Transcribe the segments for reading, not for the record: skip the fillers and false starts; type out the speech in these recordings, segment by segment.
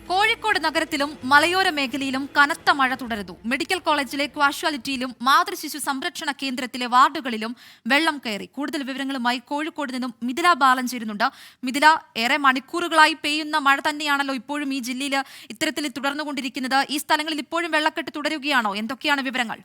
കോഴിക്കോട് നഗരത്തിലും മലയോര മേഖലയിലും കനത്ത മഴ തുടരുന്നു. മെഡിക്കൽ കോളേജിലെ ക്വാഷ്വാലിറ്റിയിലും മാതൃശിശു സംരക്ഷണ കേന്ദ്രത്തിലെ വാർഡുകളിലും വെള്ളം കയറി. കൂടുതൽ വിവരങ്ങളുമായി കോഴിക്കോട് നിന്നും മിഥില ബാലൻ ചേരുന്നുണ്ട്. മിഥില, ഏറെ മണിക്കൂറുകളായി പെയ്യുന്ന മഴ തന്നെയാണല്ലോ ഇപ്പോഴും ഈ ജില്ലയിൽ ഇത്തരത്തിൽ തുടർന്നുകൊണ്ടിരിക്കുന്നത്. ഈ സ്ഥലങ്ങളിൽ ഇപ്പോഴും വെള്ളക്കെട്ട് തുടരുകയാണോ? എന്തൊക്കെയാണ് വിവരങ്ങൾ?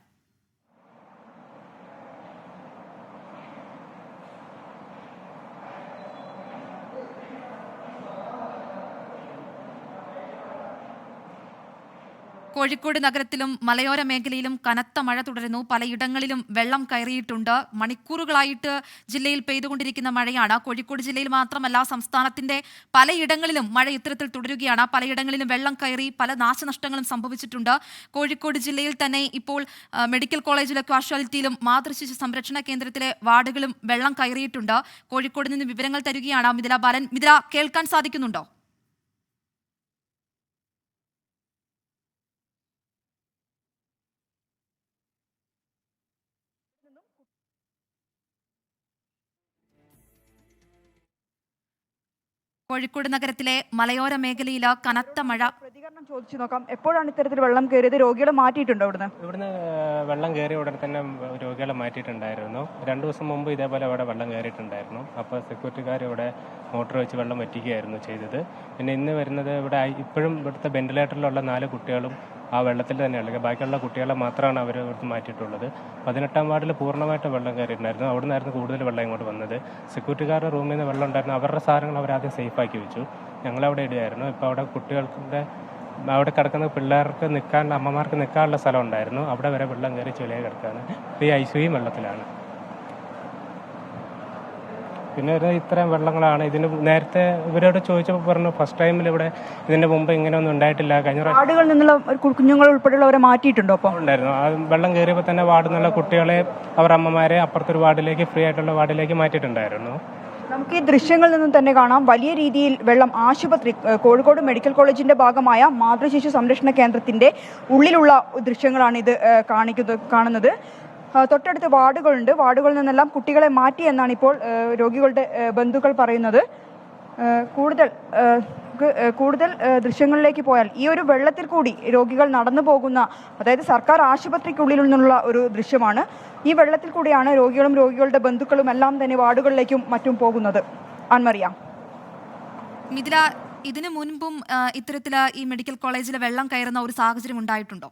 കോഴിക്കോട് നഗരത്തിലും മലയോര മേഖലയിലും കനത്ത മഴ തുടരുന്നു. പലയിടങ്ങളിലും വെള്ളം കയറിയിട്ടുണ്ട്. മണിക്കൂറുകളായിട്ട് ജില്ലയിൽ പെയ്തുകൊണ്ടിരിക്കുന്ന മഴയാണ്. കോഴിക്കോട് ജില്ലയിൽ മാത്രമല്ല, സംസ്ഥാനത്തിന്റെ പലയിടങ്ങളിലും മഴ ഇത്തരത്തിൽ തുടരുകയാണ്. പലയിടങ്ങളിലും വെള്ളം കയറി പല നാശനഷ്ടങ്ങളും സംഭവിച്ചിട്ടുണ്ട്. കോഴിക്കോട് ജില്ലയിൽ തന്നെ ഇപ്പോൾ മെഡിക്കൽ കോളേജിലെ ക്വാഷ്വാലിറ്റിയിലും മാതൃശിശു സംരക്ഷണ കേന്ദ്രത്തിലെ വാർഡുകളും വെള്ളം കയറിയിട്ടുണ്ട്. കോഴിക്കോട് നിന്ന് വിവരങ്ങൾ തരികയാണ് മിഥില ബാലൻ. മിഥില, കേൾക്കാൻ സാധിക്കുന്നുണ്ടോ? കോഴിക്കോട് നഗരത്തിലെ മലയോര മേഖലയിൽ കനത്ത മഴ. പ്രതികരണം ചോദിച്ചു നോക്കാം. എപ്പോഴാണ് ഇത്തരത്തിൽ വെള്ളം കയറിയത്? രോഗികളെ മാറ്റിയിട്ടുണ്ടോ ഇവിടുന്ന് വെള്ളം കയറിയ ഉടനെ തന്നെ രോഗികളെ മാറ്റിയിട്ടുണ്ടായിരുന്നു. 2 ദിവസം മുമ്പ് ഇതേപോലെ അവിടെ വെള്ളം കയറിയിട്ടുണ്ടായിരുന്നു. അപ്പോൾ സെക്യൂരിറ്റിക്കാർ ഇവിടെ മോട്ടോർ വെച്ച് വെള്ളം വറ്റിക്കുകയായിരുന്നു ചെയ്തത്. പിന്നെ ഇന്ന് വരുന്നത് ഇവിടെ ഇപ്പോഴും ഇവിടുത്തെ വെന്റിലേറ്ററിലുള്ള 4 കുട്ടികളും ആ വെള്ളത്തിൽ തന്നെയാണ്. ബാക്കിയുള്ള കുട്ടികളെ മാത്രമാണ് അവർ ഇവിടുന്ന് മാറ്റിയിട്ടുള്ളത്. 18-ാം വാർഡിൽ പൂർണ്ണമായിട്ട് വെള്ളം കയറിയിട്ടുണ്ടായിരുന്നു. അവിടെ നിന്നായിരുന്നു കൂടുതൽ വെള്ളം ഇങ്ങോട്ട് വന്നത്. സെക്യൂരിറ്റിക്കാരുടെ റൂമിൽ നിന്ന് വെള്ളം ഉണ്ടായിരുന്നു. അവരുടെ സാധനങ്ങൾ അവരാദ്യം സേഫാക്കി വെച്ചു. ഞങ്ങളവിടെ ഇടുകയായിരുന്നു. ഇപ്പോൾ അവിടെ കുട്ടികൾക്കിൻ്റെ അവിടെ കിടക്കുന്ന പിള്ളേർക്ക് അമ്മമാർക്ക് നിൽക്കാനുള്ള സ്ഥലം ഉണ്ടായിരുന്നു. അവിടെ വരെ വെള്ളം കയറി ചെളിയെ കിടക്കുകയാണ്. ഇപ്പോൾ ഈ ഐസിയും വെള്ളത്തിലാണ്. പിന്നെ ഇത്രയും വെള്ളങ്ങളാണ്. ഇതിന് നേരത്തെ ഇവരോട് ചോദിച്ചപ്പോൾ പറഞ്ഞു ഫസ്റ്റ് ടൈമിൽ ഇവിടെ ഇതിന്റെ മുമ്പ് ഇങ്ങനെയൊന്നും ഉണ്ടായിട്ടില്ല. കഴിഞ്ഞ വാർഡുകളിൽ നിന്നുള്ള കുഞ്ഞുങ്ങൾ ഉൾപ്പെടെയുള്ളവരെ മാറ്റിയിട്ടുണ്ടോ? അപ്പോൾ ഉണ്ടായിരുന്നു. ആ വെള്ളം കയറിയപ്പോൾ തന്നെ വാർഡിൽ നിന്നുള്ള കുട്ടികളെ അവർ അമ്മമാരെ അപ്പുറത്തൊരു വാർഡിലേക്ക് ഫ്രീ ആയിട്ടുള്ള വാർഡിലേക്ക് മാറ്റിയിട്ടുണ്ടായിരുന്നു. നമുക്ക് ഈ ദൃശ്യങ്ങളിൽ നിന്നും തന്നെ കാണാം, വലിയ രീതിയിൽ വെള്ളം ആശുപത്രി കോഴിക്കോട് മെഡിക്കൽ കോളേജിന്റെ ഭാഗമായ മാതൃശിശു സംരക്ഷണ കേന്ദ്രത്തിന്റെ ഉള്ളിലുള്ള ദൃശ്യങ്ങളാണ് ഇത് കാണുന്നത്. തൊട്ടടുത്ത് വാർഡുകളുണ്ട്. വാർഡുകളിൽ നിന്നെല്ലാം കുട്ടികളെ മാറ്റി എന്നാണ് ഇപ്പോൾ രോഗികളുടെ ബന്ധുക്കൾ പറയുന്നത്. കൂടുതൽ ദൃശ്യങ്ങളിലേക്ക് പോയാൽ ഈ ഒരു വെള്ളത്തിൽ കൂടി രോഗികൾ നടന്നു പോകുന്ന, അതായത് സർക്കാർ ആശുപത്രിക്കുള്ളിൽ നിന്നുള്ള ഒരു ദൃശ്യമാണ്. ഈ വെള്ളത്തിൽ കൂടിയാണ് രോഗികളും രോഗികളുടെ ബന്ധുക്കളും എല്ലാം തന്നെ വാർഡുകളിലേക്കും മറ്റും പോകുന്നത്. ആൻമറിയ, മിഥില, ഇതിനു മുൻപും ഇത്തരത്തിൽ ഈ മെഡിക്കൽ കോളേജിലെ വെള്ളം കയറുന്ന ഒരു സാഹചര്യം ഉണ്ടായിട്ടുണ്ടോ?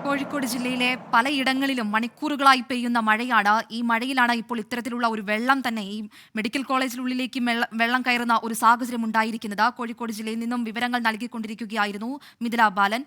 കോഴിക്കോട് ജില്ലയിലെ പലയിടങ്ങളിലും മണിക്കൂറുകളായി പെയ്യുന്ന മഴയാണ്. ഈ മഴയിലാണ് ഇപ്പോൾ ഇത്തരത്തിലുള്ള ഒരു വെള്ളം തന്നെ ഈ മെഡിക്കൽ കോളേജിനുള്ളിലേക്ക് വെള്ളം കയറുന്ന ഒരു സാഹചര്യം ഉണ്ടായിരിക്കുന്നത്. കോഴിക്കോട് ജില്ലയിൽ നിന്നും വിവരങ്ങൾ നൽകിക്കൊണ്ടിരിക്കുകയായിരുന്നു മിഥില ബാലൻ.